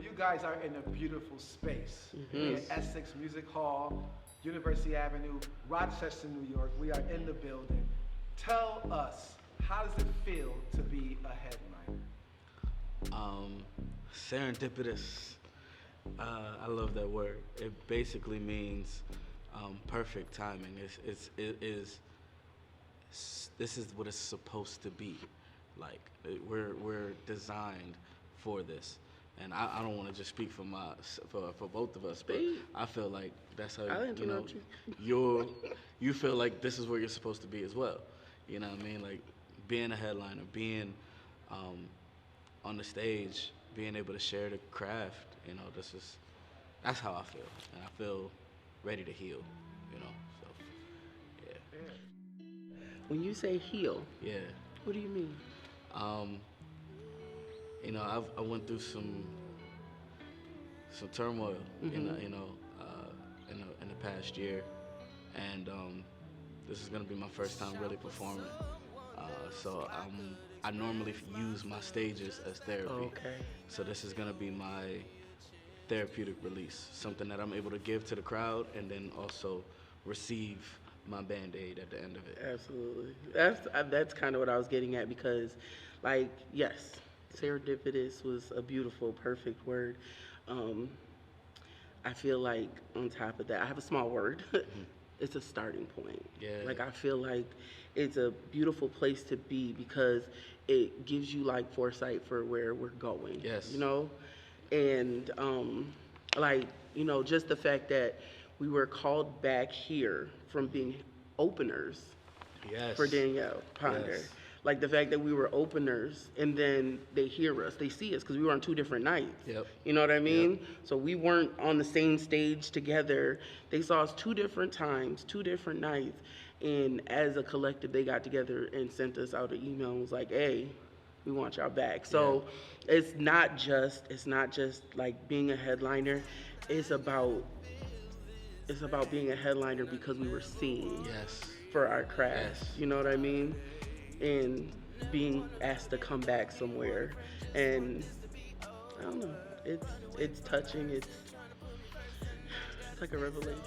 Well, you guys are in a beautiful space. We're at Essex Music Hall, University Avenue, Rochester, New York. We are in the building. Tell us, how does it feel to be a headliner? Serendipitous. I love that word. It basically means perfect timing. This is what it's supposed to be. Like we're designed for this, and I don't want to just speak for for both of us, but I feel like that's how you feel like this is where you're supposed to be as well. You know what I mean? Like being a headliner, being on the stage, being able to share the craft. You know, that's how I feel, and I feel ready to heal. You know, so yeah. When you say heal, Yeah. what do you mean? You know, I went through some turmoil, in the past year, and this is gonna be my first time really performing. So I normally use my stages as therapy. Okay. So this is gonna be my therapeutic release, something that I'm able to give to the crowd, and then also receive my Band-Aid at the end of it. Absolutely. That's kind of what I was getting at because, like, yes, serendipitous was a beautiful, perfect word. I feel like on top of that, I have a small word. It's a starting point. Yeah. Like I feel like it's a beautiful place to be because it gives you like foresight for where we're going. Yes. You know, and like just the fact that we were called back here from being openers Yes. for Danielle Ponder. Yes. Like the fact that we were openers and then they hear us, they see us because we were on two different nights. Yep. You know what I mean? Yep. So we weren't on the same stage together. They saw us two different times, two different nights. And as a collective, they got together and sent us out an email and was like, hey, we want y'all back. So it's not just like being a headliner. It's about being a headliner because we were seen for our craft. Yes. You know what I mean? And being asked to come back somewhere. And I don't know. It's touching. It's like a revelation.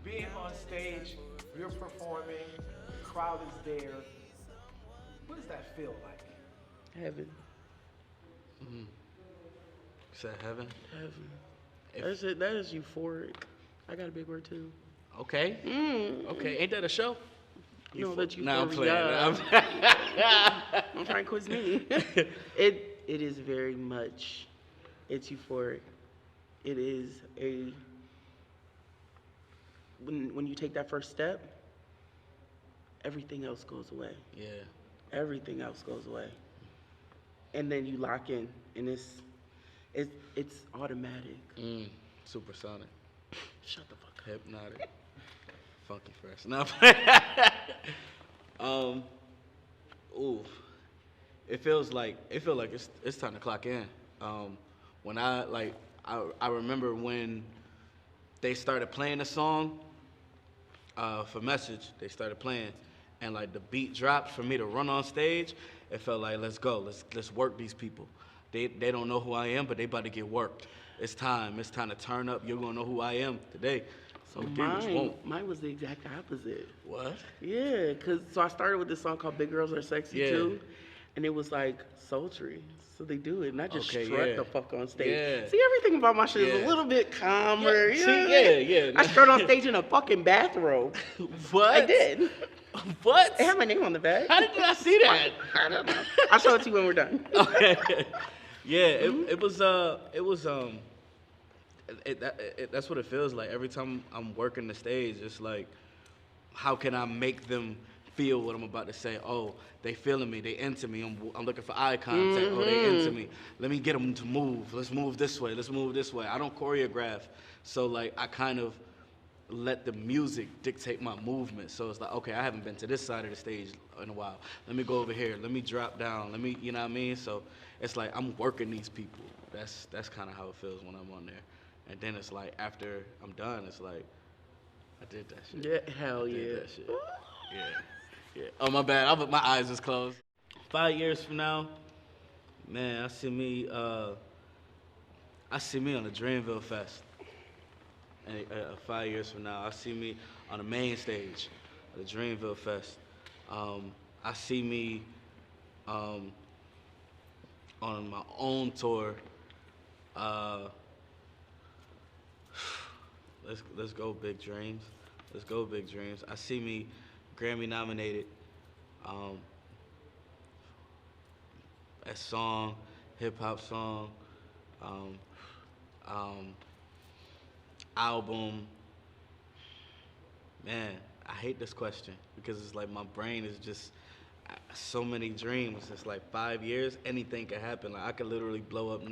Being on stage, you're performing, the crowd is there. What does that feel like? Heaven. You said heaven? Heaven. That is euphoric. I got a big word too. Okay. Okay. Ain't that a show? No, that's euphoria. Nah, I'm playing. Don't try and quiz me. It is very much. It's euphoric. It is when you take that first step, everything else goes away. Yeah. Everything else goes away. And then you lock in, and it's automatic. Supersonic. Shut the fuck up. Hypnotic. Funky fresh. No. Ooh. It feels like it's time to clock in. When I remember when they started playing the song for Message, they started playing, and like the beat dropped for me to run on stage. It felt like let's go, let's work these people. They don't know who I am, but they about to get worked. It's time to turn up. You're gonna know who I am today. So mine was the exact opposite. What? Yeah, so I started with this song called Big Girls Are Sexy Too, and it was like sultry. So they do it, and I just strut the fuck on stage. Yeah. See, everything about my shit is a little bit calmer. Yeah. You know what I mean? I strut on stage in a fucking bathrobe. What? I did. What? It had my name on the back. How did I see that? I don't know. I'll show it to you when we're done. Okay. Yeah, it was that's what it feels like every time I'm working the stage. It's like, how can I make them feel what I'm about to say? Oh, they feeling me. They into me. I'm looking for eye contact. Oh, they into me. Let me get them to move. Let's move this way. Let's move this way. I don't choreograph, so like I kind of let the music dictate my movement. So it's like, okay, I haven't been to this side of the stage in a while. Let me go over here. Let me drop down. Let me, you know what I mean? So it's like I'm working these people. That's kind of how it feels when I'm on there. And then it's like after I'm done, it's like I did that shit. Yeah, hell I yeah. did that shit. Yeah. Oh, my bad. My eyes is closed. 5 years from now, Man, I see me on the Dreamville Fest. And 5 years from now, I see me on the main stage of the Dreamville Fest. I see me on my own tour. Let's go big dreams. Let's go big dreams. I see me Grammy nominated. A song, hip hop song, album. Man, I hate this question because it's like my brain is just so many dreams. It's like 5 years, anything could happen. Like I could literally blow up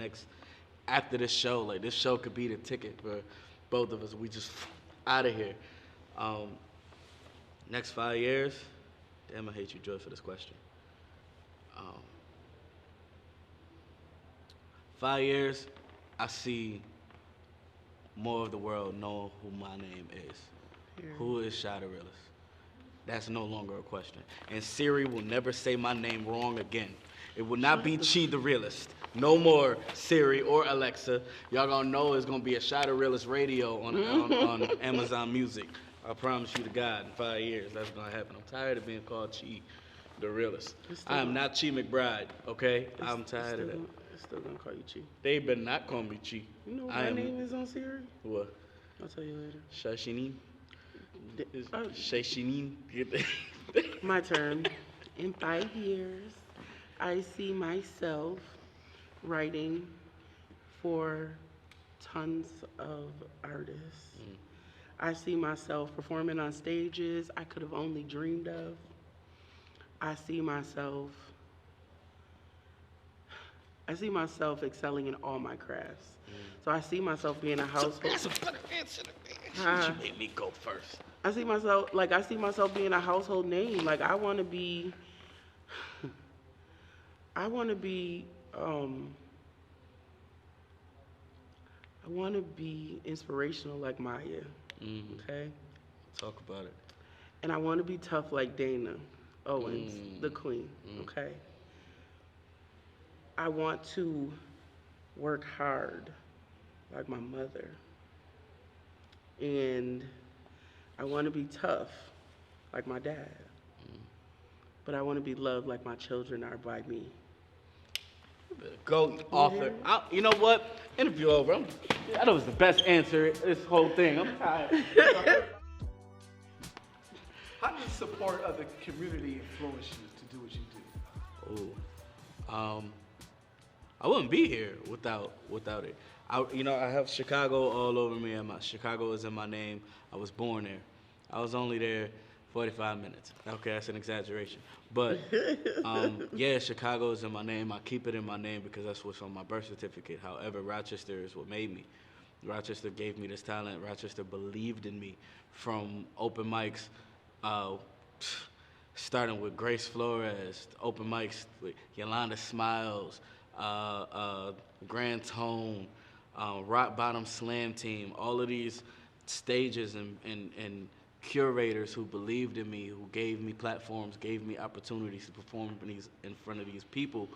after this show. Like this show could be the ticket for both of us. We just out of here. Next 5 years, damn, I hate you, Joy, for this question. 5 years, I see more of the world know who my name is. Yeah. Who is Shay TheRealist? That's no longer a question. And Siri will never say my name wrong again. It will not be Chi TheRealist. No more Siri or Alexa. Y'all gonna know it's gonna be a Shay TheRealist radio on Amazon Music. I promise you to God, in 5 years, that's gonna happen. I'm tired of being called Chi TheRealist. I am not Chi McBride, okay? I'm tired of that. It's still gonna call you Chi. They better not call me Chi. You know what my name is on Siri? What? I'll tell you later. Shay Shine? Shay Shine? My turn. In 5 years, I see myself writing for tons of artists. I see myself performing on stages I could have only dreamed of. I see myself excelling in all my crafts. So I see myself being a household. That's a better answer to me. You made me go first. I see myself being a household name. Like I want to be inspirational like Maya. Okay? Talk about it. And I want to be tough like Dana Owens, the queen. Okay? I want to work hard like my mother. And I want to be tough like my dad. But I want to be loved like my children are by me. Go author. You know what? Interview over. That was the best answer this whole thing. I'm tired. How does support of the community influence you to do what you do? I wouldn't be here without it. I have Chicago all over me. Chicago is in my name. I was born there. I was only there 45 minutes. Okay, that's an exaggeration. But yeah, Chicago is in my name. I keep it in my name because that's what's on my birth certificate. However, Rochester is what made me. Rochester gave me this talent. Rochester believed in me from open mics, starting with Grace Flores, open mics with Yolanda Smiles, Grand Tone, Rock Bottom Slam Team, all of these stages and curators who believed in me, who gave me platforms, gave me opportunities to perform in front of these people.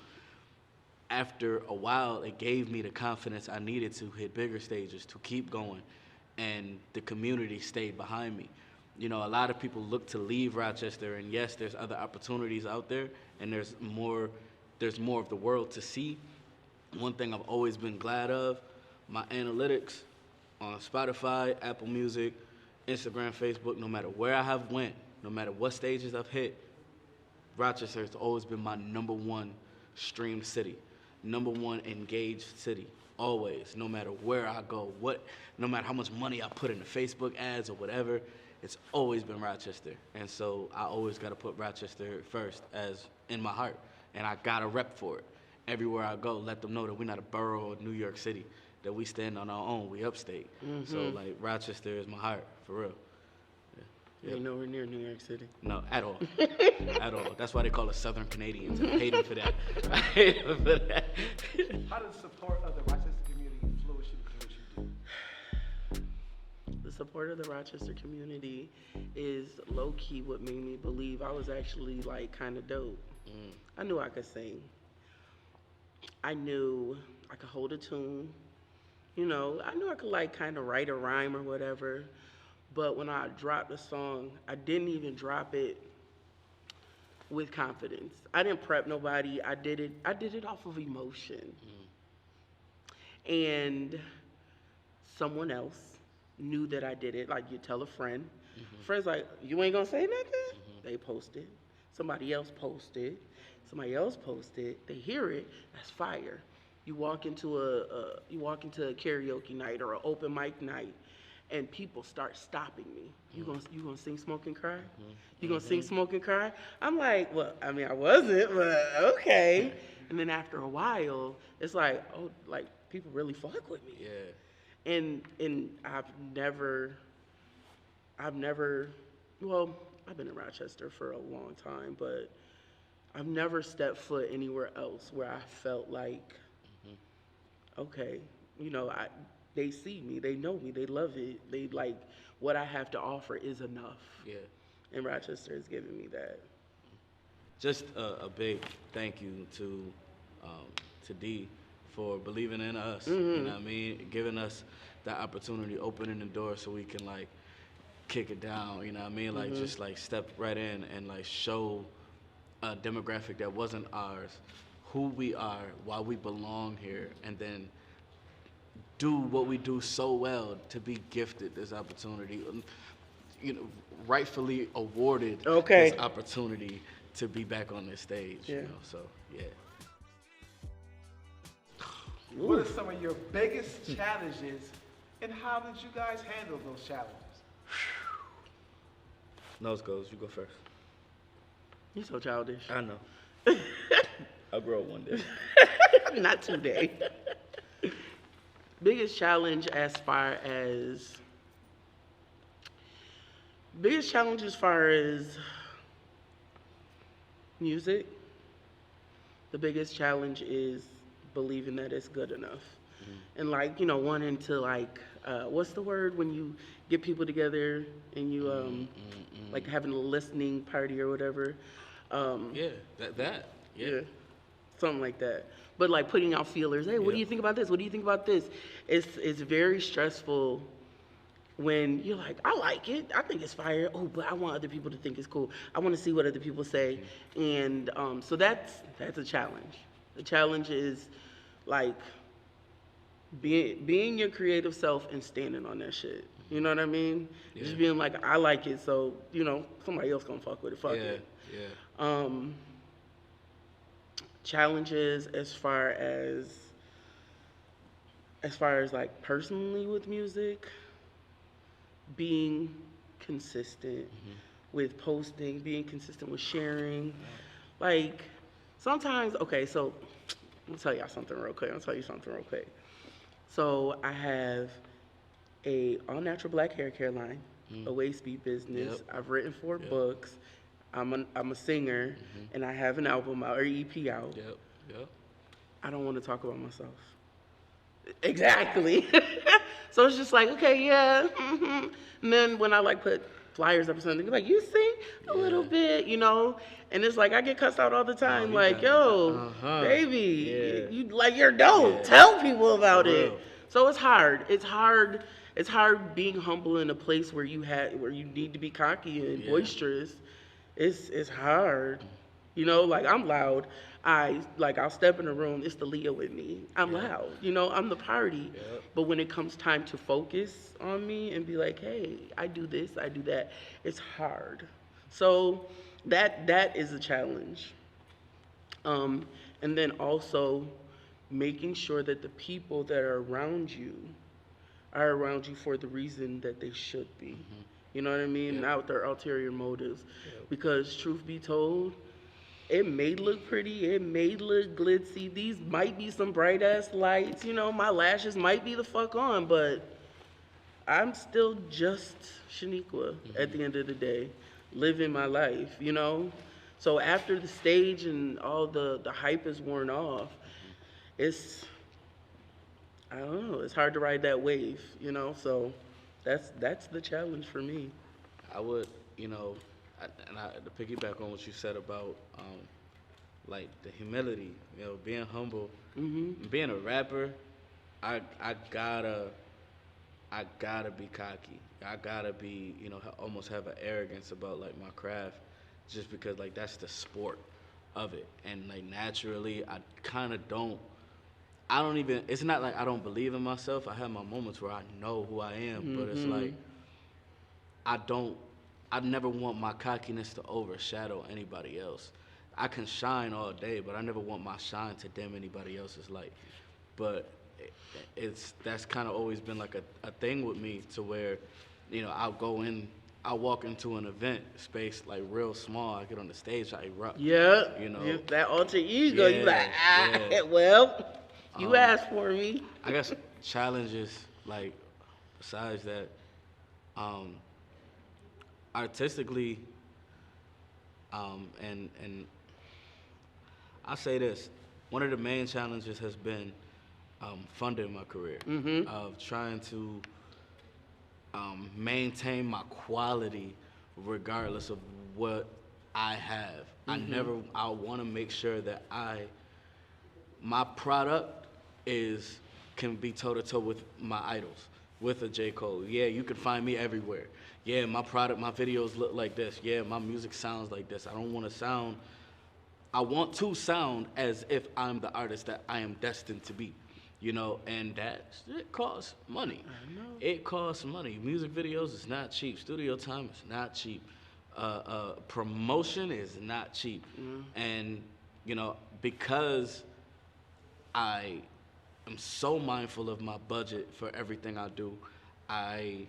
After a while, it gave me the confidence I needed to hit bigger stages, to keep going, and the community stayed behind me. You know, a lot of people look to leave Rochester, and yes, there's other opportunities out there, and there's more of the world to see. One thing I've always been glad of, my analytics on Spotify, Apple Music, Instagram, Facebook, no matter where I have went, no matter what stages I've hit, Rochester has always been my #1 streamed city, #1 engaged city, always, no matter where I go, no matter how much money I put into Facebook ads or whatever, it's always been Rochester. And so I always got to put Rochester first as in my heart, and I got to rep for it. Everywhere I go, let them know that we're not a borough of New York City, that we stand on our own, we upstate. So like Rochester is my heart, for real. You ain't nowhere near New York City. No, at all. At all. That's why they call us Southern Canadians. I hate them for that. I hate them for that. How does support of the Rochester community influence you to do what you do? The support of the Rochester community is low-key what made me believe I was actually like kind of dope. I knew I could sing. I knew I could hold a tune. I knew I could like kind of write a rhyme or whatever. But when I dropped the song, I didn't even drop it with confidence. I didn't prep nobody. I did it off of emotion. And someone else knew that I did it. Like you tell a friend. Friend's like, you ain't gonna say nothing? They posted. Somebody else posted. Somebody else posted. They hear it. That's fire. You walk into a karaoke night or an open mic night, and people start stopping me. You gonna sing Smoke and Cry? You gonna sing Smoke and Cry? I'm like, well, I mean, I wasn't, but okay. And then after a while, it's like, oh, like people really fuck with me. Yeah. And I've never. Well, I've been in Rochester for a long time, but I've never stepped foot anywhere else where I felt like, okay, they see me, they know me, they love it, they like what I have to offer is enough. Yeah. And Rochester has given me that. Just a big thank you to D for believing in us. You know what I mean? Giving us that opportunity, opening the door so we can like kick it down. You know what I mean? Like just like step right in and like show a demographic that wasn't ours who we are, why we belong here, and then do what we do so well to be gifted this opportunity, rightfully awarded this opportunity to be back on this stage. Yeah. So yeah. What are some of your biggest challenges, and how did you guys handle those challenges? Nose goes. You go first. You're so childish. I know. I'll grow up one day. Not today. Biggest challenge as far as music, the biggest challenge is believing that it's good enough. And like, wanting to like, what's the word when you get people together and you like having a listening party or whatever. Yeah, something like that. But like putting out feelers. Hey, what do you think about this? What do you think about this? It's very stressful when you're like, I like it. I think it's fire. Oh, but I want other people to think it's cool. I want to see what other people say. And so that's a challenge. The challenge is like being your creative self and standing on that shit. You know what I mean? Yeah. Just being like, I like it, so somebody else gonna fuck with it. Fuck it. Yeah. Challenges as far as like personally with music, being consistent with posting, being consistent with sharing. Like sometimes, okay, so I'm gonna tell you something real quick. So I have a all-natural black hair care line, a waist beat business. Yep. I've written 4 books. I'm a singer, and I have an album out, or EP out. Yep. I don't want to talk about myself. Exactly. So it's just like, okay, yeah. And then when I like put flyers up or something, they're like, you sing a little bit, And it's like I get cussed out all the time, baby, you like you're dope. Yeah. Tell people about it. So it's hard. It's hard being humble in a place where you need to be cocky and boisterous. It's hard. Like I'm loud. I'll step in a room, it's the Leo in me. I'm loud. I'm the party. Yep. But when it comes time to focus on me and be like, hey, I do this, I do that, it's hard. So that is a challenge. And then also making sure that the people that are around you for the reason that they should be. You know what I mean? Not with their ulterior motives. Because truth be told, it may look pretty, it may look glitzy, these might be some bright ass lights, my lashes might be the fuck on, but I'm still just Shaniqua at the end of the day, living my life, So after the stage and all the hype is worn off, I don't know, it's hard to ride that wave, So that's the challenge for me. I would, to piggyback on what you said about like the humility, being humble, Mm-hmm. being a rapper. I gotta be cocky. I gotta be, almost have an arrogance about like my craft, just because like that's the sport of it, and like naturally, I kind of don't. I don't even. It's not like I don't believe in myself. I have my moments where I know who I am, but it's like I don't. I never want my cockiness to overshadow anybody else. I can shine all day, but I never want my shine to dim anybody else's light. But that's kind of always been like a thing with me, to where, I'll walk into an event space like real small. I get on the stage, I erupt. Yeah, that alter ego. You like, yeah. well, you asked for me. I guess challenges, like, besides that, artistically, and I say this, one of the main challenges has been funding my career, of trying to maintain my quality regardless of what I have. I want to make sure that my product can be toe to toe with my idols, with a J. Cole. Yeah, you can find me everywhere. Yeah, my videos look like this. Yeah, my music sounds like this. I want to sound as if I'm the artist that I am destined to be, and it costs money. I know. It costs money. Music videos is not cheap. Studio time is not cheap. Promotion is not cheap. And, because I am so mindful of my budget for everything I do, I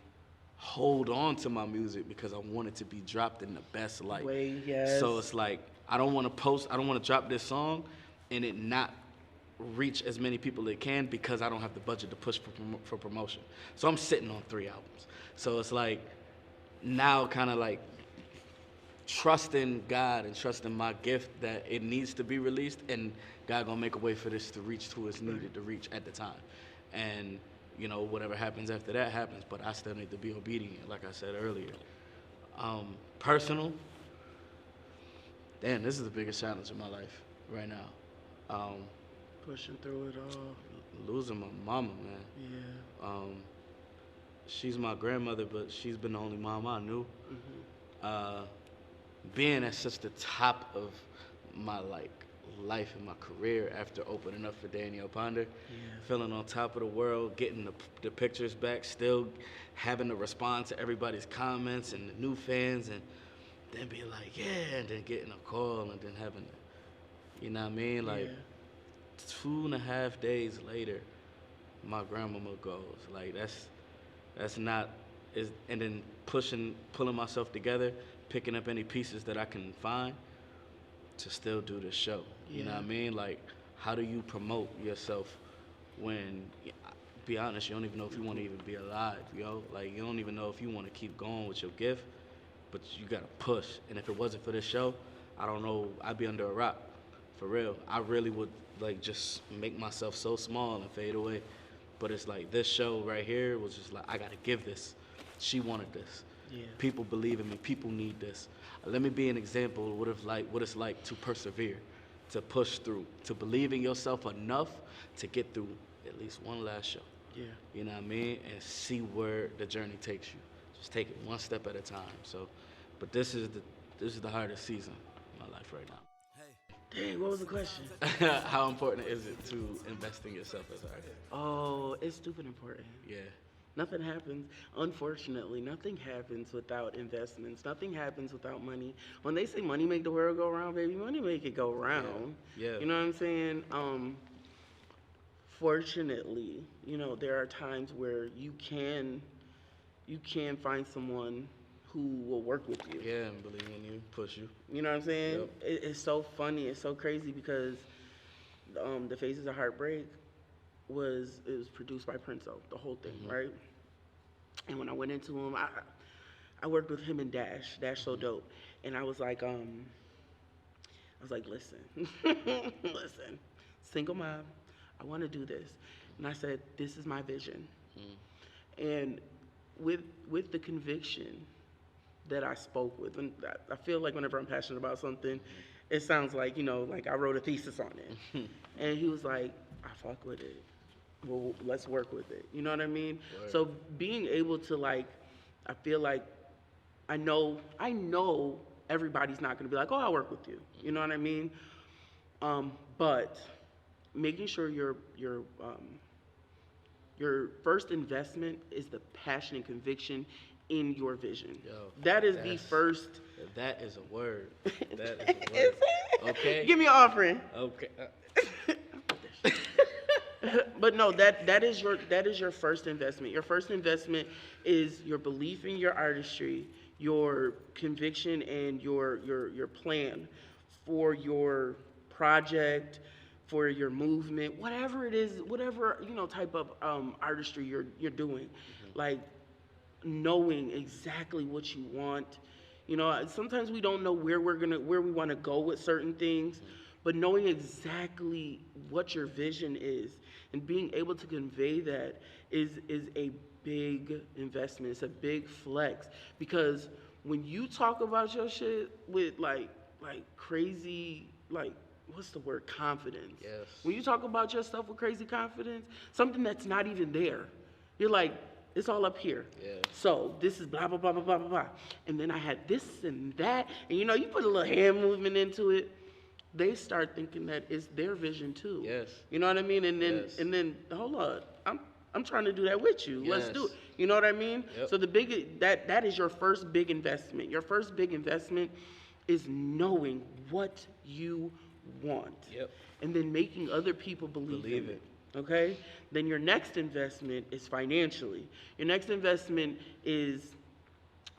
hold on to my music because I want it to be dropped in the best light. Yes. So it's like, I don't want to drop this song and it not reach as many people as it can, because I don't have the budget to push for promotion. So I'm sitting on 3 albums. So it's like, now kind of like trusting God and trusting my gift that it needs to be released, and God gonna make a way for this to reach who it's needed to reach at the time. And whatever happens after that happens, but I still need to be obedient, like I said earlier. Personal, damn, this is the biggest challenge in my life right now. Pushing through it all. Losing my mama, man. Yeah. She's my grandmother, but she's been the only mom I knew. Being at such the top of my life and my career after opening up for Danielle Ponder, feeling on top of the world, getting the pictures back, still having to respond to everybody's comments and the new fans, and then be like, yeah, and then getting a call, and then having to, you know what I mean? Like, 2.5 days later, my grandmama goes. Like, that's not, and then pulling myself together, picking up any pieces that I can find to still do the show. You know what I mean? Like, how do you promote yourself when, be honest, you don't even know if you want to even be alive, Like, you don't even know if you want to keep going with your gift, but you got to push. And if it wasn't for this show, I don't know, I'd be under a rock. For real. I really would, just make myself so small and fade away. But it's like, this show right here was just like, I got to give this. She wanted this. Yeah. People believe in me. People need this. Let me be an example of what it's like to persevere, to push through, to believe in yourself enough to get through at least one last show. Yeah. You know what I mean? And see where the journey takes you. Just take it one step at a time. So, but this is the hardest season of my life right now. Dang, what was the question? How important is it to invest in yourself as an artist? Oh, it's stupid important. Yeah. Nothing happens, unfortunately, nothing happens without investments. Nothing happens without money. When they say money make the world go round, baby, money make it go round. Yeah. You know what I'm saying? Fortunately, there are times where you can find someone who will work with you. Yeah, and believe in you, push you. You know what I'm saying? Yep. It's so funny, it's so crazy, because The Faces of Heartbreak was produced by Prinzo, the whole thing, right? And when I went into him, I worked with him and Dash So Dope, and I was like, listen, listen, single mom, I want to do this, and I said, this is my vision, and with the conviction that I spoke with, and I feel like whenever I'm passionate about something, it sounds like, like I wrote a thesis on it. And he was like, I fuck with it. Well, let's work with it. You know what I mean? Word. So being able to like, I feel like I know everybody's not going to be like, oh, I'll work with you. You know what I mean? But making sure your first investment is the passion and conviction in your vision. Yo, that is the first. That is a word. That is a word. Is it? Okay. Give me an offering. Okay. But no, that is your first investment. Your first investment is your belief in your artistry, your conviction, and your plan for your project, for your movement, whatever it is, whatever type of artistry you're doing, like knowing exactly what you want. Sometimes we don't know where we want to go with certain things, but knowing exactly what your vision is and being able to convey that is a big investment. It's a big flex, because when you talk about your shit with like crazy, like, what's the word, confidence. Yes. When you talk about your stuff with crazy confidence, something that's not even there, you're like, it's all up here. Yeah. So this is blah, blah, blah, blah, blah, blah, blah. And then I had this and that. And you put a little hand movement into it. They start thinking that it's their vision too. Yes. You know what I mean? And then Yes. and then hold on. I'm trying to do that with you. Let's Yes. do it. You know what I mean? Yep. So that is your first big investment. Your first big investment is knowing what you want. Yep. And then making other people believe in it. Okay? Then your next investment is financially. Your next investment is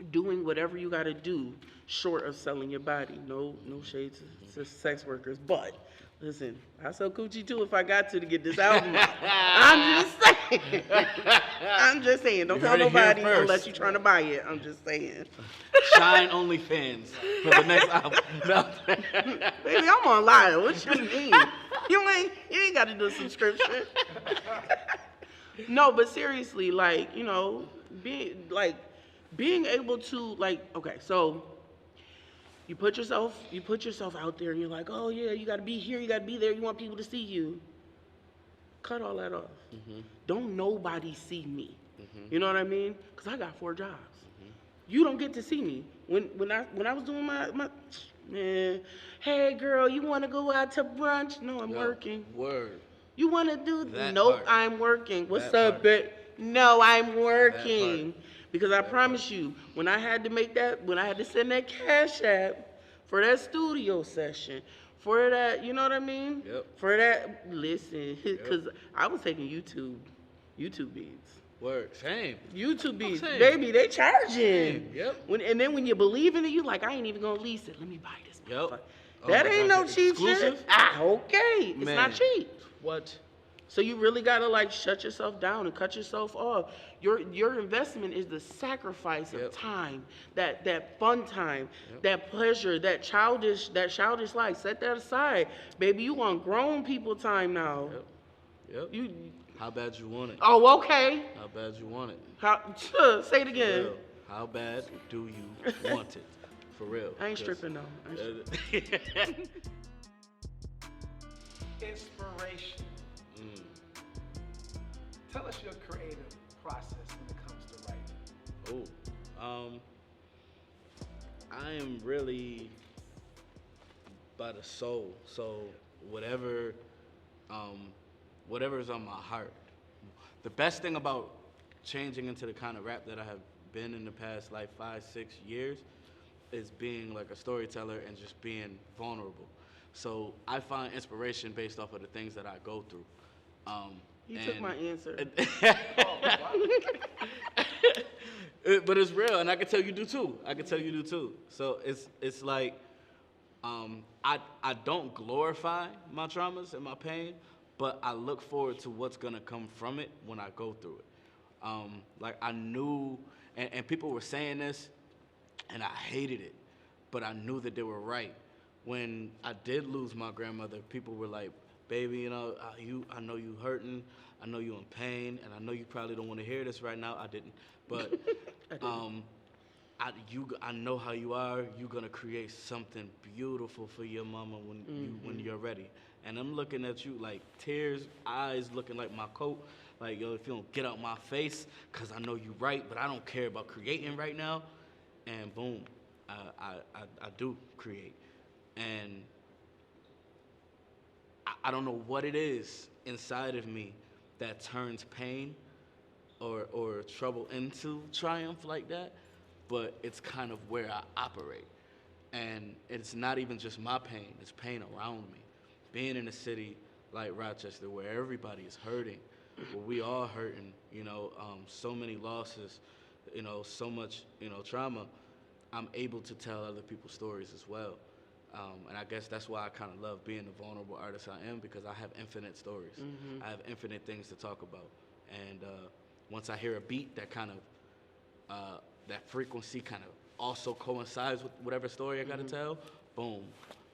doing whatever you got to do short of selling your body. No shade to sex workers, but listen, I sell coochie too if I got to get this album out. I'm just saying. Don't You tell heard it here nobody first. unless you're trying to buy it. I'm just saying. Shine OnlyFans for the next album. No. Baby, I'm online. What you mean? You ain't got to do a subscription. No, but seriously, being able to, okay, so you put yourself out there and you're like, oh yeah, you got to be here, you got to be there, you want people to see you. Cut all that off. Mm-hmm. Don't nobody see me. Mm-hmm. You know what I mean? Because I got 4 jobs. Mm-hmm. You don't get to see me. When I was doing my man, hey girl, you want to go out to brunch? No, I'm working. Word. You want to do? That Nope, part. I'm working. What's That up, part. bitch? No, I'm working. That part. Because I promise you, when I had to send that cash app for that studio session, for that, you know what I mean? Yep. For that, listen, because I was taking YouTube beats. Word. Same. YouTube beats, Same. baby, they charging. Same. Yep. And then when you believe in it, you like, I ain't even gonna lease it. Let me buy this. Yep. motherfucker. Oh That my ain't God, no the cheap exclusive? shit. Okay, it's not Man. cheap. What? So you really gotta shut yourself down and cut yourself off. Your investment is the sacrifice of time, that fun time, that pleasure, that childish life. Set that aside, baby. You want grown people time now. Yep. How bad you want it? Oh, okay. How bad you want it? Say it again. Real. How bad do you want it? For real. I ain't stripping though. Inspiration. Tell us your creative process when it comes to writing. I am really by the soul. So whatever's on my heart. The best thing about changing into the kind of rap that I have been in the past 5-6 years is being a storyteller and just being vulnerable. So I find inspiration based off of the things that I go through. You took my answer. But it's real, and I can tell you do too. So it's like I don't glorify my traumas and my pain, but I look forward to what's gonna come from it when I go through it. I knew, and people were saying this, and I hated it, but I knew that they were right. When I did lose my grandmother, people were like, baby, I know you hurting, I know you in pain, and I know you probably don't want to hear this right now. I didn't, but I know how you are. You're gonna create something beautiful for your mama when you're ready. And I'm looking at you like tears, eyes looking like my coat. Like, yo, if you don't get out my face, cause I know you right, but I don't care about creating right now. And boom, I do create. And I don't know what it is inside of me that turns pain or trouble into triumph like that, but it's kind of where I operate. And it's not even just my pain, it's pain around me. Being in a city like Rochester where everybody is hurting, where we all hurting, so many losses, so much, trauma, I'm able to tell other people's stories as well. And I guess that's why I kind of love being the vulnerable artist I am, because I have infinite stories. I have infinite things to talk about. And once I hear a beat that kind of, that frequency kind of also coincides with whatever story I got to tell, boom,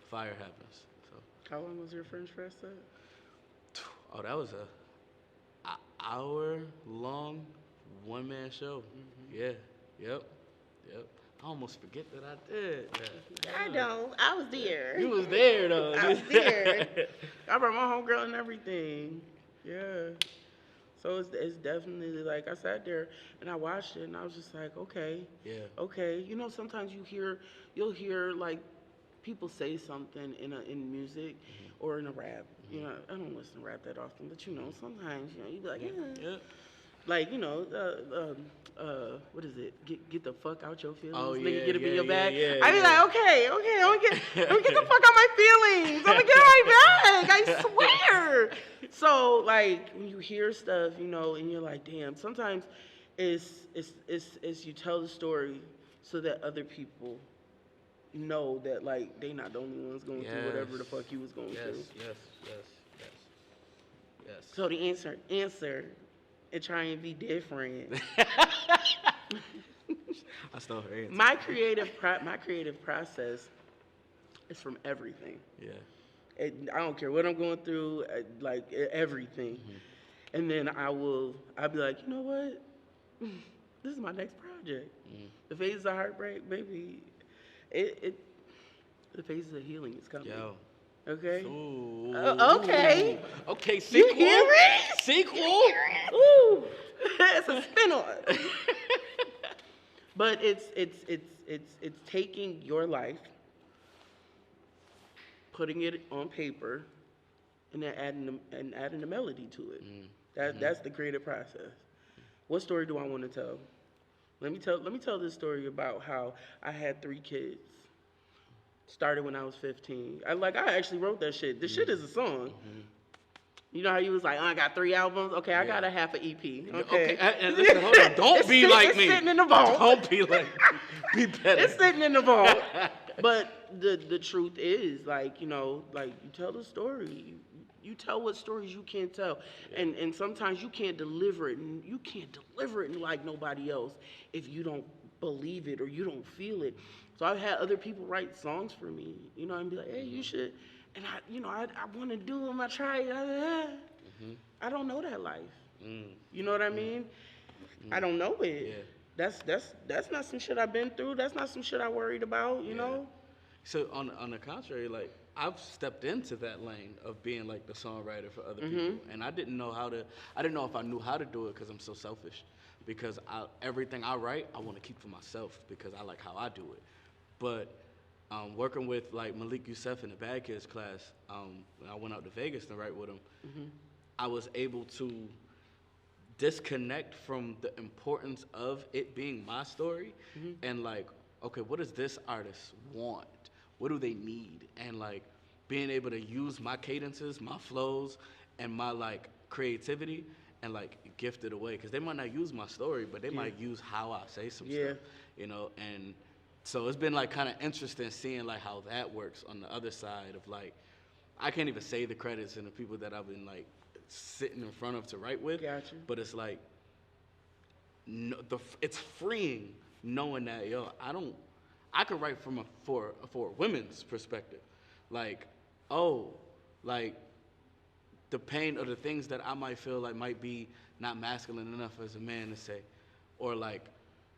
fire happens. So. How long was your French press set? Oh, that was a hour-long one-man show. Yeah, yep. I almost forget that I did that. I don't. I was there. You was there, though. I was there. I brought my homegirl and everything. Yeah. So it's definitely like I sat there and I watched it and I was just like, okay. Yeah. Okay. Sometimes you'll hear like people say something in music or in a rap. I don't listen to rap that often, but sometimes you be like, yeah. Like, what is it? Get the fuck out your feelings. Oh, Nigga, yeah, get up in your yeah, bag. yeah, I be yeah. like, okay, I'm gonna get the fuck out my feelings. I'm gonna get my bag. I swear. So, like, when you hear stuff, and you're like, damn. Sometimes it's you tell the story so that other people know that like they not the only ones going through whatever the fuck you was going through. Yes. So the answer. And try and be different. I stole her answer. My creative process is from everything. Yeah. I don't care what I'm going through, like everything. And then I'll be like, you know what? This is my next project. The phases of heartbreak, baby. The phases of healing is coming. Yo. Okay. Ooh. Okay. Okay. Sequel. You hear it? Sequel. Ooh. It's a spin-off. But it's taking your life, putting it on paper, and then adding a melody to it. That's the creative process. What story do I want to tell? Let me tell this story about how I had 3 kids. Started when I was 15. I actually wrote that shit. This shit is a song. You know how you was like, oh, I got 3 albums? Okay, I got a half an EP. Okay. And listen, hold on. Don't be like me. It's sitting in the vault. Don't be like me. Be better. It's sitting in the vault. But the truth is, like, you tell the story. You tell what stories you can't tell. And sometimes you can't deliver it. And you can't deliver it like nobody else if you don't believe it or you don't feel it. So I've had other people write songs for me, and be like, hey, you should. And I want to do them. I try it. I don't know that life. You know what I mean? I don't know it. Yeah. That's not some shit I've been through. That's not some shit I worried about, you know? So on the contrary, like, I've stepped into that lane of being like the songwriter for other people. And I didn't know if I knew how to do it because I'm so selfish. Because everything I write, I want to keep for myself because I like how I do it. But working with like Malik Youssef in the Bad Kids class, when I went out to Vegas to write with him, I was able to disconnect from the importance of it being my story and like, okay, what does this artist want? What do they need? And like being able to use my cadences, my flows, and my like creativity and like gift it away. Because they might not use my story, but they might use how I say some stuff, and so it's been like kind of interesting seeing like how that works on the other side of like, I can't even say the credits and the people that I've been like sitting in front of to write with. Gotcha. But it's like, it's freeing knowing that I could write for a women's perspective, like, like the pain or the things that I might feel like might be not masculine enough as a man to say, or like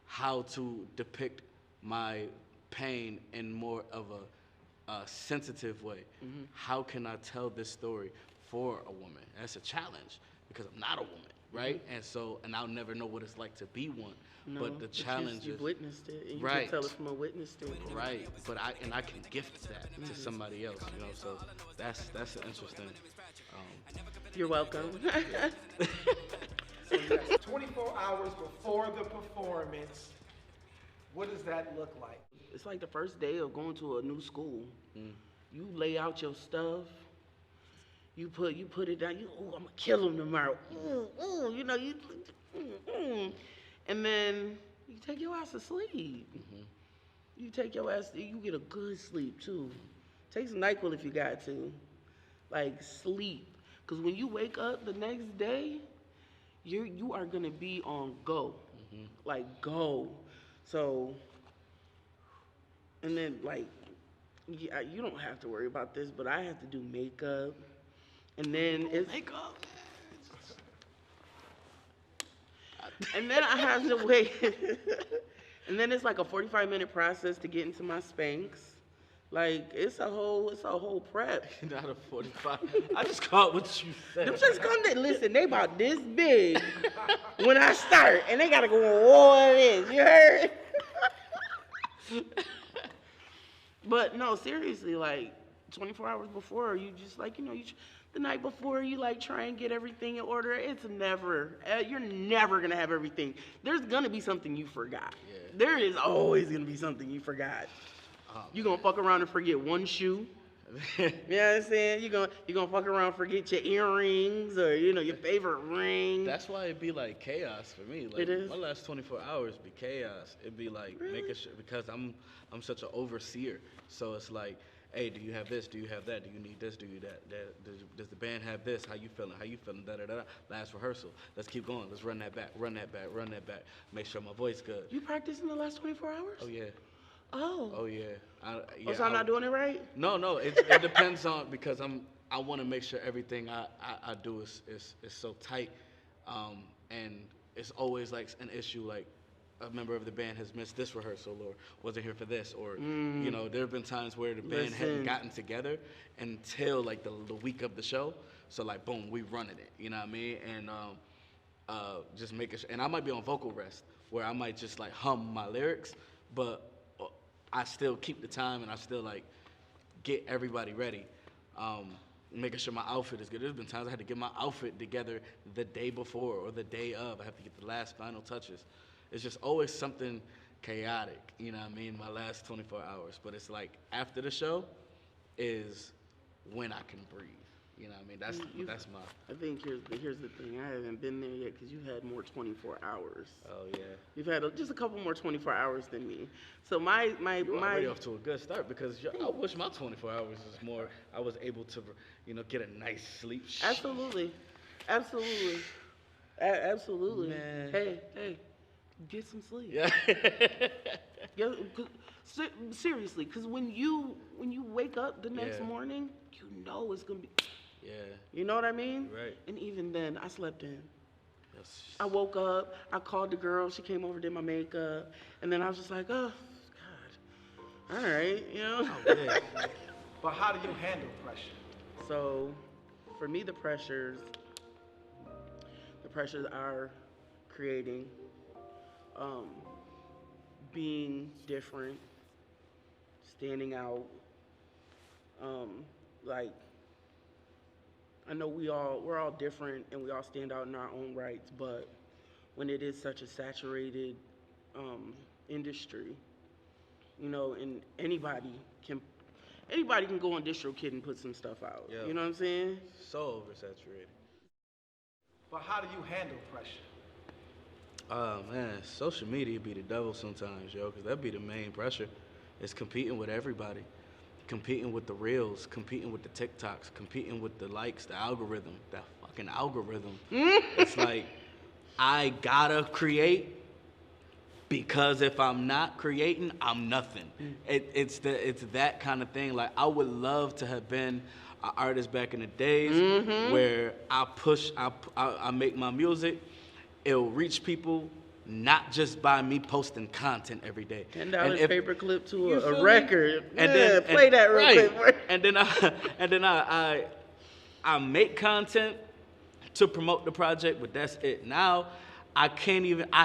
how to depict my pain in more of a sensitive way. How can I tell this story for a woman? That's a challenge because I'm not a woman, right? And I'll never know what it's like to be one. No, but the challenge you've is witnessed it, and you right. can tell it from a witness standpoint. Right, but I can gift that to somebody else, you know. So that's interesting. You're welcome. So yes, 24 hours before the performance, what does that look like? It's like the first day of going to a new school. You lay out your stuff. You put it down. I'm gonna kill him tomorrow. You know you. And then you take your ass to sleep. You take your ass. You get a good sleep too. Take some NyQuil if you got to. Like sleep, because when you wake up the next day, you are gonna be on go, like go. So, and then like, yeah, you don't have to worry about this, but I have to do makeup, and then it's Makeup. and then I have to wait, and then it's like a 45-minute process to get into my Spanx. Like it's a whole prep. Not a 45. I just caught what you said. Them just come to listen. They about this big when I start, and they gotta go on all this. You heard? But no, seriously, like 24 hours before, you just like the night before you like try and get everything in order. It's never. You're never gonna have everything. There's gonna be something you forgot. Yeah. There is always gonna be something you forgot. You gonna fuck around and forget one shoe. You know what I'm saying? You gonna fuck around and forget your earrings or your favorite ring. That's why it'd be like chaos for me. Like It is? my last 24 hours be chaos. It'd be like making sure, because I'm such an overseer. So it's like, hey, do you have this? Do you have that? Do you need this? Do you that? Does the band have this? How you feeling? How you feeling? Da da da. Last rehearsal. Let's keep going. Let's run that back. Run that back. Run that back. Make sure my voice good. You practiced in the last 24 hours? Oh yeah. Oh. Oh yeah. So I'm not doing it right? No. It depends on, because I want to make sure everything I do is so tight, and it's always like an issue, like a member of the band has missed this rehearsal or wasn't here for this, or there have been times where the band hadn't gotten together until like the week of the show. So like boom, we running it. You know what I mean? And just making sure. And I might be on vocal rest where I might just like hum my lyrics, but I still keep the time and I still like get everybody ready, making sure my outfit is good. There's been times I had to get my outfit together the day before or the day of. I have to get the last final touches. It's just always something chaotic, you know what I mean, my last 24 hours. But it's like after the show is when I can breathe. You know what I mean? That's my... I think here's the thing. I haven't been there yet because you had more 24 hours. Oh, yeah. You've had just a couple more 24 hours than me. So my You're already off to a good start, because I wish my 24 hours was more... I was able to, get a nice sleep. Absolutely. Absolutely. Man. Hey, get some sleep. Yeah. Seriously, because when you wake up the next Yeah. morning, you know it's gonna be. Yeah. You know what I mean? Right. And even then, I slept in. Yes. I woke up. I called the girl. She came over, did my makeup, and then I was just like, oh, God. All right, Oh, yeah. But how do you handle pressure? So, for me, the pressures are creating, being different, standing out. Like, I know we're all different and we all stand out in our own rights, but when it is such a saturated industry, and anybody can go on DistroKid and put some stuff out. Yeah. You know what I'm saying? So oversaturated. But how do you handle pressure? Oh man, social media be the devil sometimes, yo, because that be the main pressure. It's competing with everybody. Competing with the reels, competing with the TikToks, competing with the likes, the algorithm, that fucking algorithm. It's like, I gotta create, because if I'm not creating, I'm nothing. It's that kind of thing. Like, I would love to have been an artist back in the days where I make my music, it'll reach people not just by me posting content every day. $10 paper clip to You feel a me? record. And Yeah, then play that real right. quick. And then I make content to promote the project, but that's it. Now I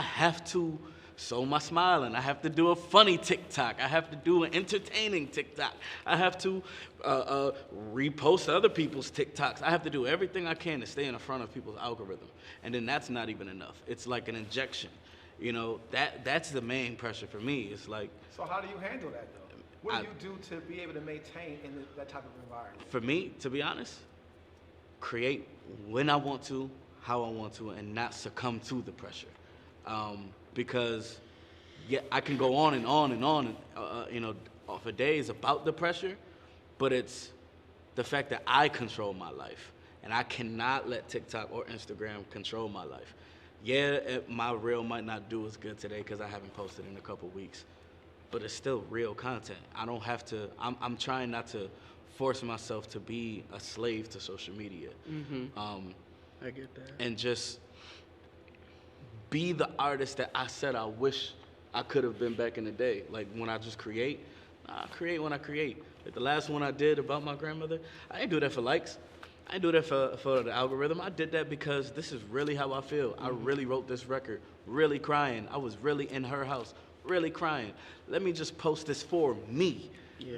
have to show my smiling. I have to do a funny TikTok. I have to do an entertaining TikTok. I have to repost other people's TikToks. I have to do everything I can to stay in the front of people's algorithm. And then that's not even enough. It's like an injection. You know, that's the main pressure for me. It's like. So how do you handle that though? What do you do to be able to maintain in that type of environment? For me, to be honest, create when I want to, how I want to, and not succumb to the pressure. Because I can go on and on and on, for days about the pressure, but it's the fact that I control my life, and I cannot let TikTok or Instagram control my life. Yeah, my reel might not do as good today because I haven't posted in a couple weeks, but it's still real content. I don't have to. I'm trying not to force myself to be a slave to social media. I get that. And just be the artist that I said I wish I could have been back in the day. Like when I just create, I create when I create. Like the last one I did about my grandmother, I didn't do that for likes. I didn't do that for the algorithm. I did that because this is really how I feel. I really wrote this record, really crying. I was really in her house, really crying. Let me just post this for me,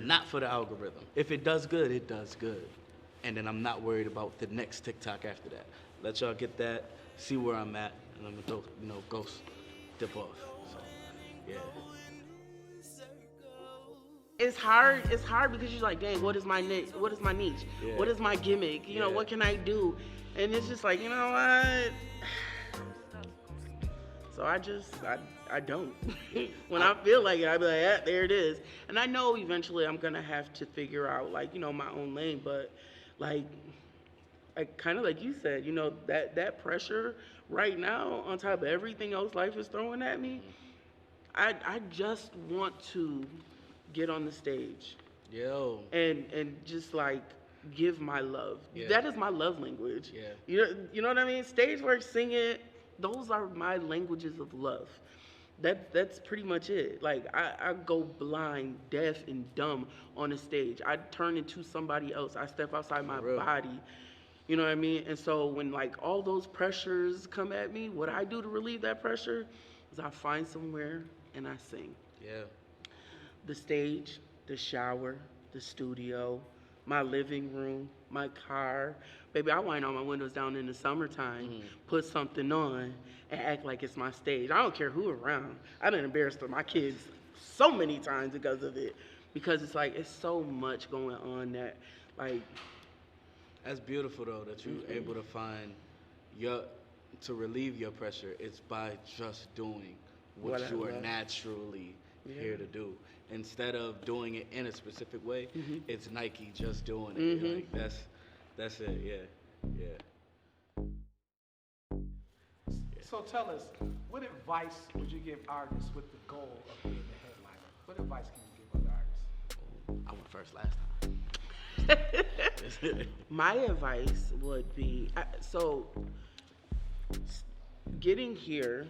not for the algorithm. If it does good, it does good. And then I'm not worried about the next TikTok after that. Let y'all get that, see where I'm at, and I'm gonna go dip off. So, yeah. It's hard because you're like, dang, what is my niche? What is my niche? Yeah. What is my gimmick? You know, what can I do? And it's just like, you know what? So I don't. When I feel like it, I be like, yeah, there it is. And I know eventually I'm gonna have to figure out like, my own lane, but like kind of like you said, that pressure right now on top of everything else life is throwing at me, I just want to get on the stage. Yo. And just like give my love. Yeah. That is my love language. Yeah. You know what I mean? Stage work, singing, those are my languages of love. That's pretty much it. Like I go blind, deaf, and dumb on a stage. I turn into somebody else. I step outside my body. You know what I mean? And so when like all those pressures come at me, what I do to relieve that pressure is I find somewhere and I sing. Yeah. The stage, the shower, the studio, my living room, my car. Baby, I wind all my windows down in the summertime, put something on, and act like it's my stage. I don't care who around. I done embarrassed my kids so many times because of it. Because it's like, it's so much going on that, like... That's beautiful, though, that you're able to find to relieve your pressure. It's by just doing what you are naturally here to do. Instead of doing it in a specific way, it's Nike just doing it. Like that's it. Yeah. So tell us, what advice would you give artists with the goal of being the headliner? What advice can you give other artists? I went first last time. My advice would be, getting here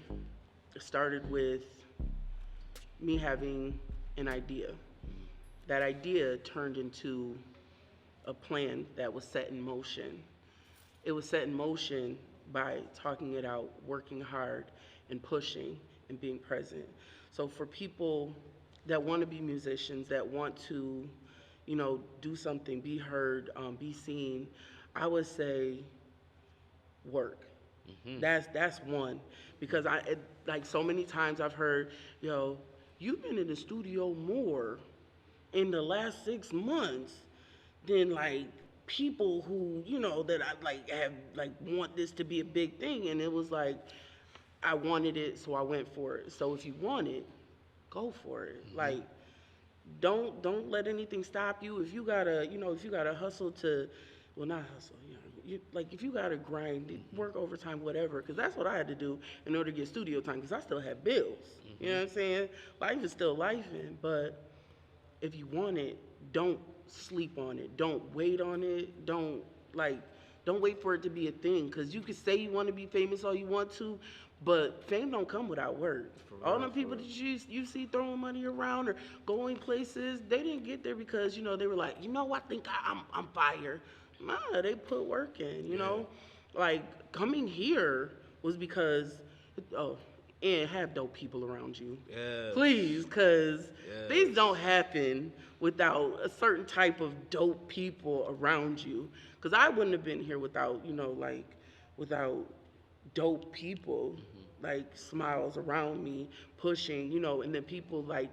started with me having an idea. That idea turned into a plan that was set in motion. It was set in motion by talking it out, working hard, and pushing, and being present. So for people that want to be musicians, that want to, do something, be heard, be seen, I would say work. That's one. Because like so many times I've heard, you've been in the studio more in the last 6 months than like people who, that I like have like want this to be a big thing. And it was like, I wanted it, so I went for it. So if you want it, go for it. Like, don't let anything stop you. If you gotta hustle to, well, not hustle, like if you gotta grind, work overtime, whatever, because that's what I had to do in order to get studio time, because I still have bills. You know what I'm saying? Life is still lifing, but if you want it, don't sleep on it. Don't wait on it. Don't Don't wait for it to be a thing, because you can say you want to be famous all you want to, but fame don't come without work. All them people that you see throwing money around or going places, they didn't get there because, you know, they were like, you know, I think I'm fire. Nah, they put work in, you know? Like, coming here was because, and have dope people around you. Yes. Please, because these don't happen without a certain type of dope people around you. Because I wouldn't have been here without, you know, like, without dope people, like, smiles around me, pushing, you know, and then people, like,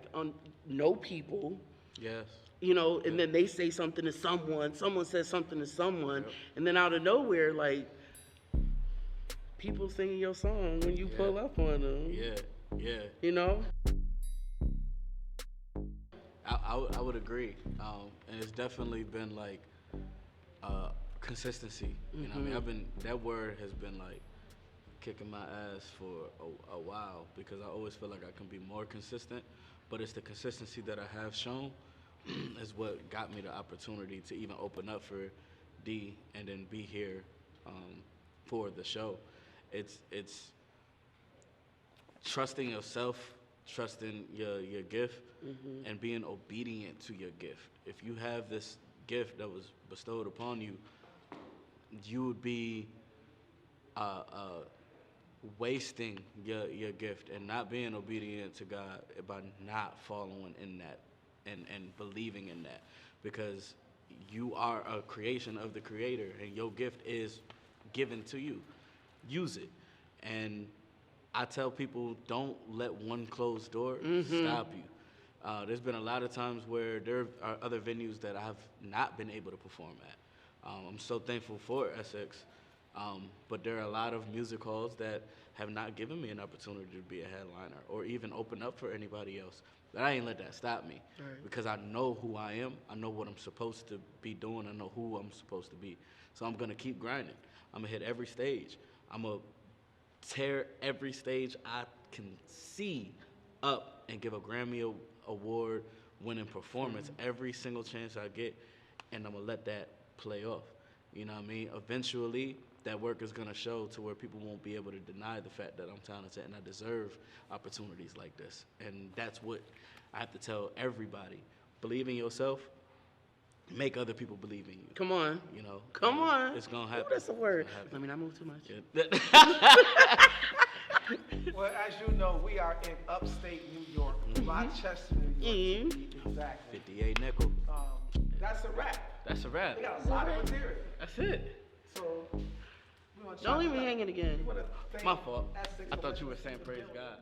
know people. Yes. You know, and then they say something to someone says something to someone, and then out of nowhere, like, people singing your song when you pull up on them. Yeah. You know? I would agree. And it's definitely been like consistency. You know what I mean? That word has been like kicking my ass for a while, because I always feel like I can be more consistent, but it's the consistency that I have shown is what got me the opportunity to even open up for D and then be here for the show. It's trusting yourself, trusting your gift, and being obedient to your gift. If you have this gift that was bestowed upon you, you would be wasting your gift and not being obedient to God by not following in that and believing in that, because you are a creation of the Creator and your gift is given to you. Use it. And I tell people, don't let one closed door stop you. There's been a lot of times where there are other venues that I have not been able to perform at. I'm so thankful for Essex, but there are a lot of music halls that have not given me an opportunity to be a headliner or even open up for anybody else. But I ain't let that stop me, because I know who I am. I know what I'm supposed to be doing. I know who I'm supposed to be. So I'm going to keep grinding. I'm going to hit every stage. I'm going to tear every stage I can see up and give a Grammy Award winning performance every single chance I get, and I'm going to let that play off. You know what I mean? Eventually, that work is going to show to where people won't be able to deny the fact that I'm talented and I deserve opportunities like this. And that's what I have to tell everybody. Believe in yourself. Make other people believe in you. Come on. You know? Come on. It's going to happen. Ooh, that's a word. I mean, I move too much. Well, as you know, we are in upstate New York, Rochester, New York. To be exactly. 58 nickel. That's a wrap. That's a wrap. We got a lot of material. That's it. So, we want to Don't leave me hanging again. My fault. I thought you were saying praise God.